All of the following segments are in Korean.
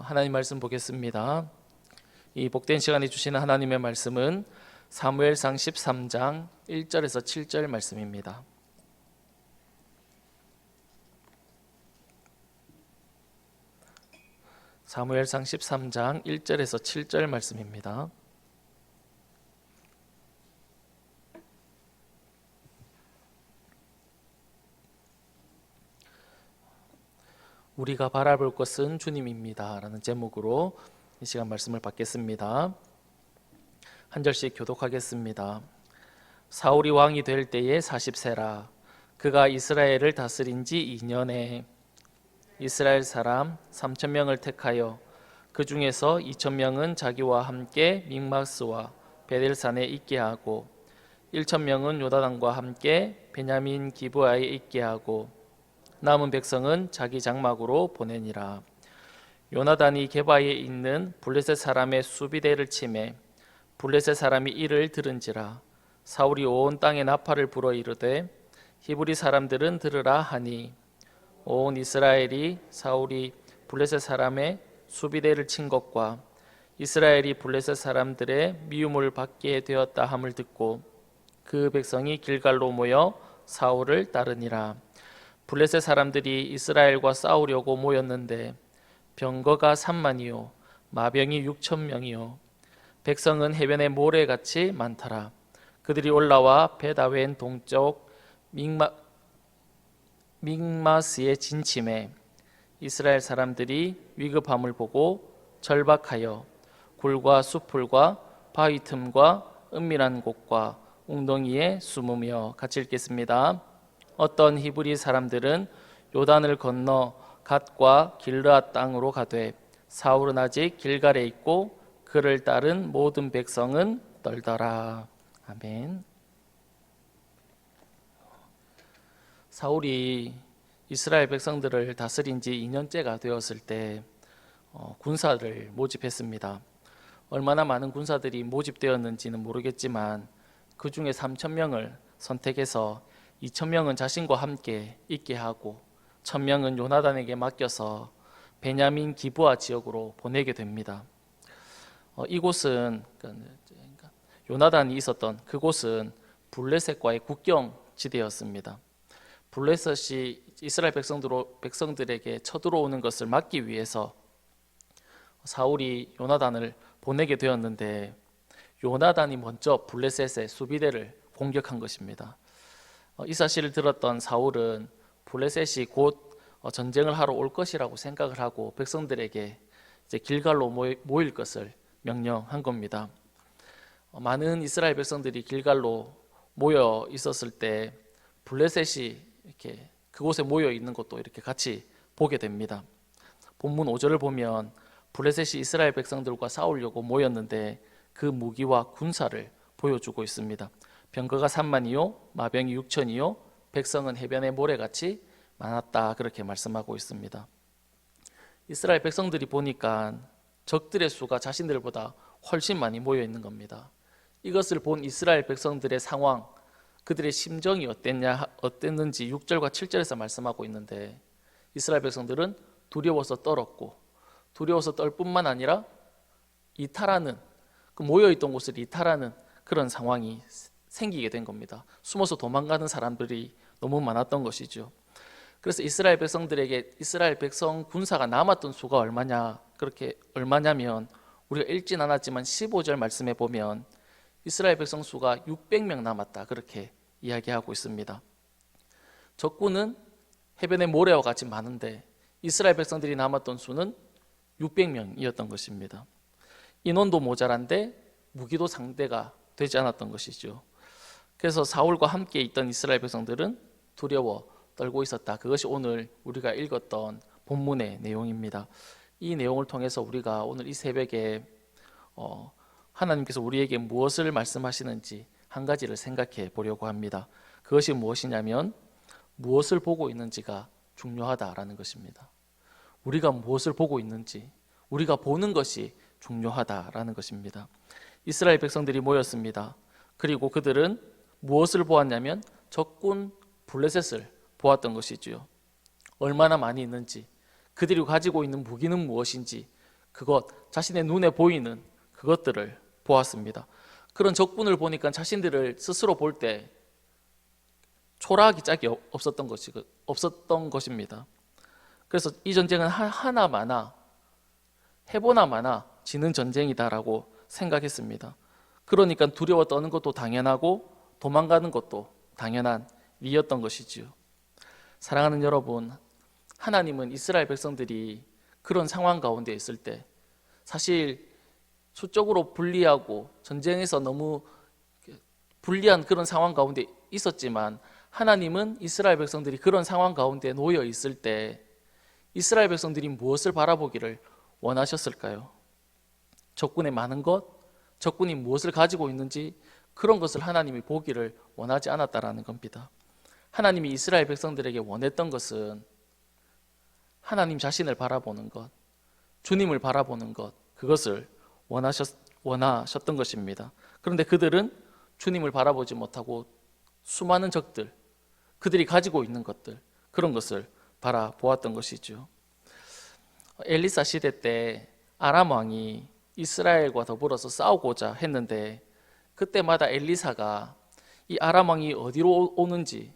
하나님 말씀 보겠습니다. 이 복된 시간에 주시는 하나님의 말씀은 사무엘상 13장 1절에서 7절 말씀입니다. 사무엘상 13장 1절에서 7절 말씀입니다. 우리가 바라볼 것은 주님입니다 라는 제목으로 이 시간 말씀을 받겠습니다. 한 절씩 교독하겠습니다. 사울이 왕이 될 때에 40세라. 그가 이스라엘을 다스린 지 2년에 이스라엘 사람 3,000명을 택하여 그 중에서 2,000명은 자기와 함께 믹마스와 베델산에 있게 하고 1,000명은 요다단과 함께 베냐민 기브아에 있게 하고 남은 백성은 자기 장막으로 보내니라. 요나단이 게바에 있는 블레셋 사람의 수비대를 치매 블레셋 사람이 이를 들은지라. 사울이 온 땅에 나팔을 불어 이르되 히브리 사람들은 들으라 하니 온 이스라엘이 사울이 블레셋 사람의 수비대를 친 것과 이스라엘이 블레셋 사람들의 미움을 받게 되었다 함을 듣고 그 백성이 길갈로 모여 사울을 따르니라. 블레셋 사람들이 이스라엘과 싸우려고 모였는데 병거가 3만이요 마병이 6,000명이요 백성은 해변의 모래같이 많더라. 그들이 올라와 베다웬 동쪽 믹마스에 진침해 이스라엘 사람들이 위급함을 보고 절박하여 굴과 수풀과 바위 틈과 은밀한 곳과 웅덩이에 숨으며 같이 읽겠습니다. 어떤 히브리 사람들은 요단을 건너 갓과 길르앗 땅으로 가되 사울은 아직 길갈에 있고 그를 따른 모든 백성은 떨더라. 아멘. 사울이 이스라엘 백성들을 다스린 지 2년째가 되었을 때 군사를 모집했습니다. 얼마나 많은 군사들이 모집되었는지는 모르겠지만 그 중에 3,000명을 선택해서 2,000명은 자신과 함께 있게 하고 1,000명은 요나단에게 맡겨서 베냐민 기브아 지역으로 보내게 됩니다. 이곳은 요나단이 있었던 그곳은 블레셋과의 국경 지대였습니다. 블레셋이 이스라엘 백성들에게 쳐들어오는 것을 막기 위해서 사울이 요나단을 보내게 되었는데 요나단이 먼저 블레셋의 수비대를 공격한 것입니다. 이 사실을 들었던 사울은 블레셋이 곧 전쟁을 하러 올 것이라고 생각을 하고 백성들에게 이제 길갈로 모일 것을 명령한 겁니다. 많은 이스라엘 백성들이 길갈로 모여 있었을 때 블레셋이 이렇게 그곳에 모여 있는 것도 이렇게 같이 보게 됩니다. 본문 5절을 보면 블레셋이 이스라엘 백성들과 싸우려고 모였는데 그 무기와 군사를 보여주고 있습니다. 병거가 3만이요 마병이 6천이요 백성은 해변의 모래같이 많았다 그렇게 말씀하고 있습니다. 이스라엘 백성들이 보니까 적들의 수가 자신들보다 훨씬 많이 모여 있는 겁니다. 이것을 본 이스라엘 백성들의 상황, 그들의 심정이 어땠는지 6절과 7절에서 말씀하고 있는데 이스라엘 백성들은 두려워서 떨었고 두려워서 떨 뿐만 아니라 이탈하는 그 모여있던 곳을 이탈하는 그런 상황이 생기게 된 겁니다. 숨어서 도망가는 사람들이 너무 많았던 것이죠. 그래서 이스라엘 백성들에게 이스라엘 백성 군사가 남았던 수가 얼마냐면 우리가 읽진 않았지만 15절 말씀에 보면 이스라엘 백성 수가 600명 남았다 그렇게 이야기하고 있습니다. 적군은 해변의 모래와 같이 많은데 이스라엘 백성들이 남았던 수는 600명이었던 것입니다. 인원도 모자란데 무기도 상대가 되지 않았던 것이죠. 그래서 사울과 함께 있던 이스라엘 백성들은 두려워 떨고 있었다. 그것이 오늘 우리가 읽었던 본문의 내용입니다. 이 내용을 통해서 우리가 오늘 이 새벽에 하나님께서 우리에게 무엇을 말씀하시는지 한 가지를 생각해 보려고 합니다. 그것이 무엇이냐면 무엇을 보고 있는지가 중요하다라는 것입니다. 우리가 무엇을 보고 있는지 우리가 보는 것이 중요하다라는 것입니다. 이스라엘 백성들이 모였습니다. 그리고 그들은 무엇을 보았냐면 적군 블레셋을 보았던 것이지요. 얼마나 많이 있는지, 그들이 가지고 있는 무기는 무엇인지, 그것, 자신의 눈에 보이는 그것들을 보았습니다. 그런 적군을 보니까 자신들을 스스로 볼 때 초라하기 짝이 없었던 것입니다. 그래서 이 전쟁은 하나마나 해보나마나 지는 전쟁이다라고 생각했습니다. 그러니까 두려워 떠는 것도 당연하고 도망가는 것도 당연한 일이었던 것이지요. 사랑하는 여러분, 하나님은 이스라엘 백성들이 그런 상황 가운데 있을 때 사실 수적으로 불리하고 전쟁에서 너무 불리한 그런 상황 가운데 있었지만 하나님은 이스라엘 백성들이 그런 상황 가운데 놓여 있을 때 이스라엘 백성들이 무엇을 바라보기를 원하셨을까요? 적군의 많은 것, 적군이 무엇을 가지고 있는지 그런 것을 하나님이 보기를 원하지 않았다라는 겁니다. 하나님이 이스라엘 백성들에게 원했던 것은 하나님 자신을 바라보는 것, 주님을 바라보는 것, 그것을 원하셨던 것입니다. 그런데 그들은 주님을 바라보지 못하고 수많은 적들, 그들이 가지고 있는 것들, 그런 것을 바라보았던 것이죠. 엘리사 시대 때 아람 왕이 이스라엘과 더불어서 싸우고자 했는데 그때마다 엘리사가 이 아람 왕이 어디로 오는지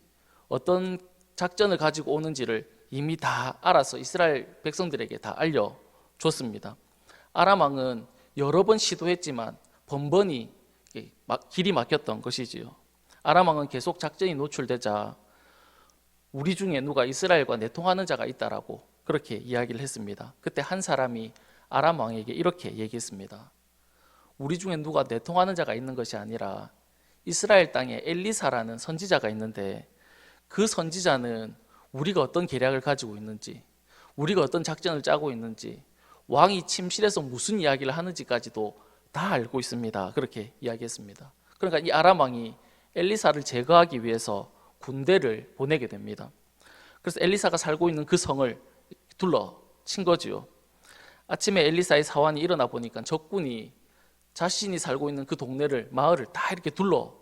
어떤 작전을 가지고 오는지를 이미 다 알아서 이스라엘 백성들에게 다 알려줬습니다. 아람 왕은 여러 번 시도했지만 번번이 길이 막혔던 것이지요. 아람 왕은 계속 작전이 노출되자 우리 중에 누가 이스라엘과 내통하는 자가 있다라고 그렇게 이야기를 했습니다. 그때 한 사람이 아람 왕에게 이렇게 얘기했습니다. 우리 중에 누가 내통하는 자가 있는 것이 아니라 이스라엘 땅에 엘리사라는 선지자가 있는데 그 선지자는 우리가 어떤 계략을 가지고 있는지, 우리가 어떤 작전을 짜고 있는지, 왕이 침실에서 무슨 이야기를 하는지까지도 다 알고 있습니다. 그렇게 이야기했습니다. 그러니까 이 아람 왕이 엘리사를 제거하기 위해서 군대를 보내게 됩니다. 그래서 엘리사가 살고 있는 그 성을 둘러친 거지요. 아침에 엘리사의 사환이 일어나 보니까 적군이 자신이 살고 있는 그 동네를, 마을을 다 이렇게 둘러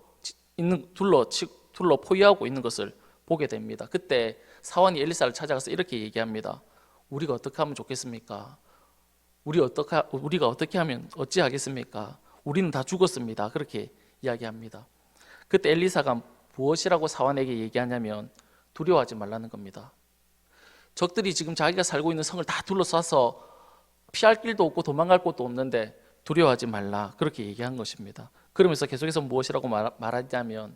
포위하고 있는 것을 보게 됩니다. 그때 사환이 엘리사를 찾아가서 이렇게 얘기합니다. 우리가 어떻게 하면 좋겠습니까? 우리가 어떻게 하면 어찌하겠습니까? 우리는 다 죽었습니다. 그렇게 이야기합니다. 그때 엘리사가 무엇이라고 사환에게 얘기하냐면 두려워하지 말라는 겁니다. 적들이 지금 자기가 살고 있는 성을 다 둘러싸서 피할 길도 없고 도망갈 곳도 없는데 두려워하지 말라 그렇게 얘기한 것입니다. 그러면서 계속해서 무엇이라고 말하냐면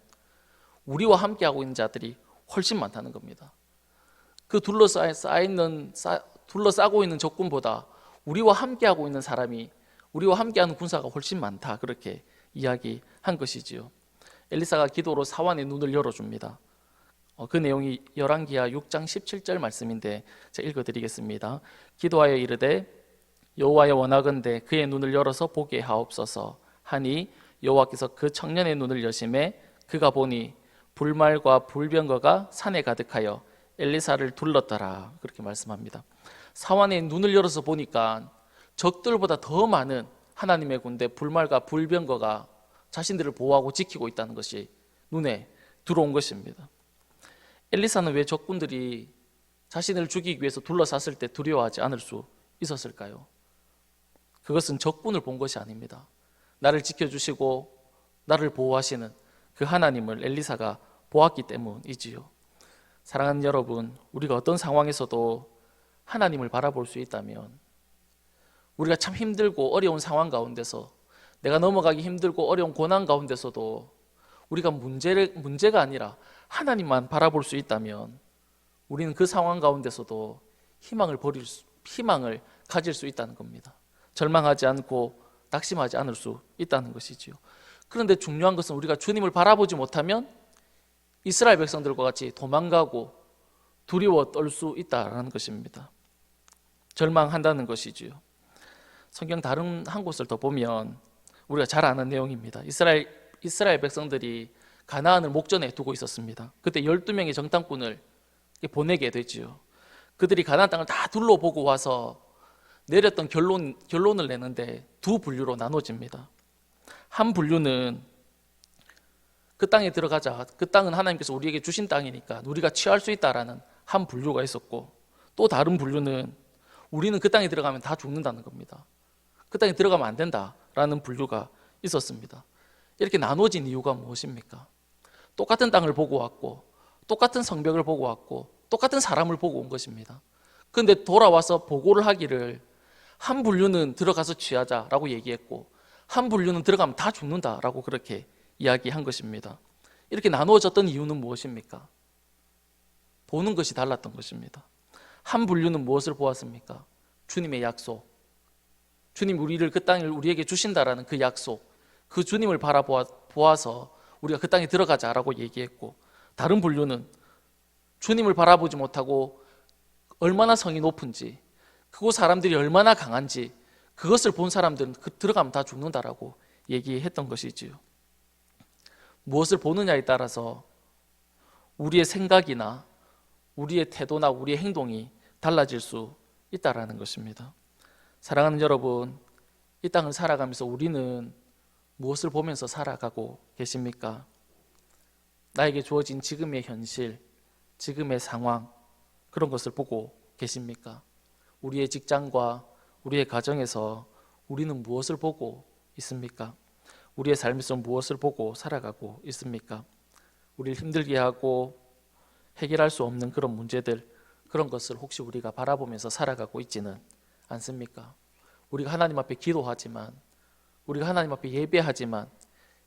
우리와 함께하고 있는 자들이 훨씬 많다는 겁니다. 그 둘러싸고 있는 적군보다 우리와 함께하고 있는 사람이, 우리와 함께하는 군사가 훨씬 많다 그렇게 이야기한 것이지요. 엘리사가 기도로 사환의 눈을 열어줍니다. 그 내용이 열왕기하 6장 17절 말씀인데 제가 읽어드리겠습니다. 기도하여 이르되 여호와여 원하건대 그의 눈을 열어서 보게 하옵소서 하니 여호와께서 그 청년의 눈을 여심해 그가 보니 불말과 불병거가 산에 가득하여 엘리사를 둘렀더라 그렇게 말씀합니다. 사환의 눈을 열어서 보니까 적들보다 더 많은 하나님의 군대 불말과 불병거가 자신들을 보호하고 지키고 있다는 것이 눈에 들어온 것입니다. 엘리사는 왜 적군들이 자신을 죽이기 위해서 둘러쌌을 때 두려워하지 않을 수 있었을까요? 그것은 적군을 본 것이 아닙니다. 나를 지켜주시고 나를 보호하시는 그 하나님을 엘리사가 보았기 때문이지요. 사랑하는 여러분, 우리가 어떤 상황에서도 하나님을 바라볼 수 있다면 우리가 참 힘들고 어려운 상황 가운데서 내가 넘어가기 힘들고 어려운 고난 가운데서도 우리가 문제가 아니라 하나님만 바라볼 수 있다면 우리는 그 상황 가운데서도 희망을 가질 수 있다는 겁니다. 절망하지 않고 낙심하지 않을 수 있다는 것이지요. 그런데 중요한 것은 우리가 주님을 바라보지 못하면 이스라엘 백성들과 같이 도망가고 두려워 떨 수 있다는 것입니다. 절망한다는 것이지요. 성경 다른 한 곳을 더 보면 우리가 잘 아는 내용입니다. 이스라엘 백성들이 가나안을 목전에 두고 있었습니다. 그때 12명의 정탐꾼을 보내게 되지요. 그들이 가나안 땅을 다 둘러보고 와서 내렸던 결론을 내는데 두 분류로 나눠집니다. 한 분류는 그 땅에 들어가자, 그 땅은 하나님께서 우리에게 주신 땅이니까 우리가 취할 수 있다라는 한 분류가 있었고, 또 다른 분류는 우리는 그 땅에 들어가면 다 죽는다는 겁니다. 그 땅에 들어가면 안 된다라는 분류가 있었습니다. 이렇게 나눠진 이유가 무엇입니까? 똑같은 땅을 보고 왔고, 똑같은 성벽을 보고 왔고, 똑같은 사람을 보고 온 것입니다. 그런데 돌아와서 보고를 하기를 한 분류는 들어가서 취하자라고 얘기했고, 한 분류는 들어가면 다 죽는다라고 그렇게 이야기한 것입니다. 이렇게 나누어졌던 이유는 무엇입니까? 보는 것이 달랐던 것입니다. 한 분류는 무엇을 보았습니까? 주님의 약속, 주님 우리를 그 땅을 우리에게 주신다라는 그 약속, 그 주님을 바라보아서 우리가 그 땅에 들어가자라고 얘기했고, 다른 분류는 주님을 바라보지 못하고 얼마나 성이 높은지, 그곳 사람들이 얼마나 강한지, 그것을 본 사람들은 들어가면 다 죽는다라고 얘기했던 것이지요. 무엇을 보느냐에 따라서 우리의 생각이나 우리의 태도나 우리의 행동이 달라질 수 있다라는 것입니다. 사랑하는 여러분, 이 땅을 살아가면서 우리는 무엇을 보면서 살아가고 계십니까? 나에게 주어진 지금의 현실, 지금의 상황, 그런 것을 보고 계십니까? 우리의 직장과 우리의 가정에서 우리는 무엇을 보고 있습니까? 우리의 삶에서 무엇을 보고 살아가고 있습니까? 우리를 힘들게 하고 해결할 수 없는 그런 문제들, 그런 것을 혹시 우리가 바라보면서 살아가고 있지는 않습니까? 우리가 하나님 앞에 기도하지만, 우리가 하나님 앞에 예배하지만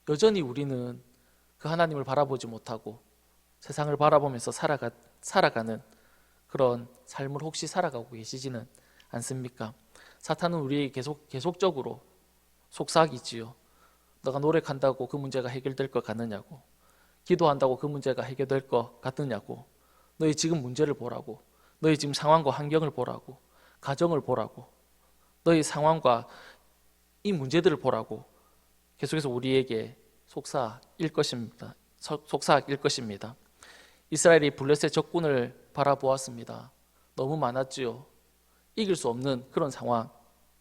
여전히 우리는 그 하나님을 바라보지 못하고 세상을 바라보면서 살아가는 그런 삶을 혹시 살아가고 계시지는 않습니까? 사탄은 우리에게 계속적으로 속삭이지요. 너가 노력한다고 그 문제가 해결될 것 같느냐고, 기도한다고 그 문제가 해결될 것 같느냐고, 너희 지금 문제를 보라고, 너희 지금 상황과 환경을 보라고, 가정을 보라고, 너희 상황과 이 문제들을 보라고 계속해서 우리에게 속삭일 것입니다. 이스라엘이 블레셋 적군을 바라보았습니다. 너무 많았지요. 이길 수 없는 그런 상황이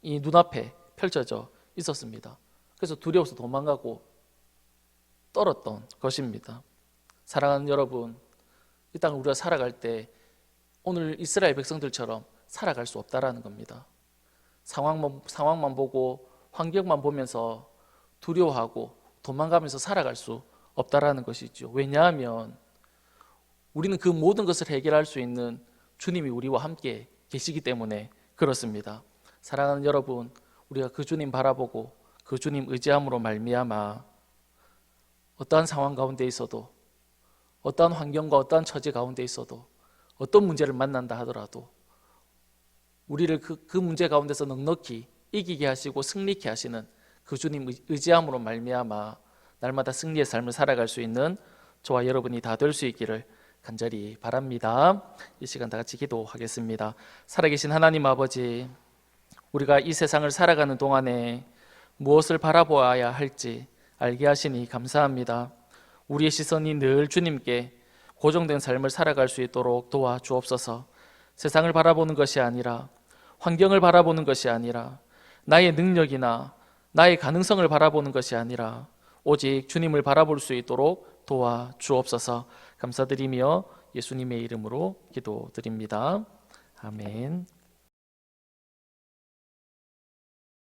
눈앞에 펼쳐져 있었습니다. 그래서 두려워서 도망가고 떨었던 것입니다. 사랑하는 여러분, 이 땅을 우리가 살아갈 때 오늘 이스라엘 백성들처럼 살아갈 수 없다라는 겁니다. 상황만 보고 환경만 보면서 두려워하고 도망가면서 살아갈 수 없다라는 것이죠. 왜냐하면 우리는 그 모든 것을 해결할 수 있는 주님이 우리와 함께 계시기 때문에 그렇습니다. 사랑하는 여러분, 우리가 그 주님 바라보고 그 주님 의지함으로 말미암아 어떠한 상황 가운데 있어도, 어떠한 환경과 어떠한 처지 가운데 있어도, 어떤 문제를 만난다 하더라도 우리를 그 문제 가운데서 넉넉히 이기게 하시고 승리케 하시는 그 주님 의지함으로 말미암아 날마다 승리의 삶을 살아갈 수 있는 저와 여러분이 다 될 수 있기를 간절히 바랍니다. 이 시간 다 같이 기도하겠습니다. 살아계신 하나님 아버지, 우리가 이 세상을 살아가는 동안에 무엇을 바라보아야 할지 알게 하시니 감사합니다. 우리의 시선이 늘 주님께 고정된 삶을 살아갈 수 있도록 도와주옵소서. 세상을 바라보는 것이 아니라, 환경을 바라보는 것이 아니라, 나의 능력이나 나의 가능성을 바라보는 것이 아니라 오직 주님을 바라볼 수 있도록 도와주옵소서. 감사드리며 예수님의 이름으로 기도드립니다. 아멘.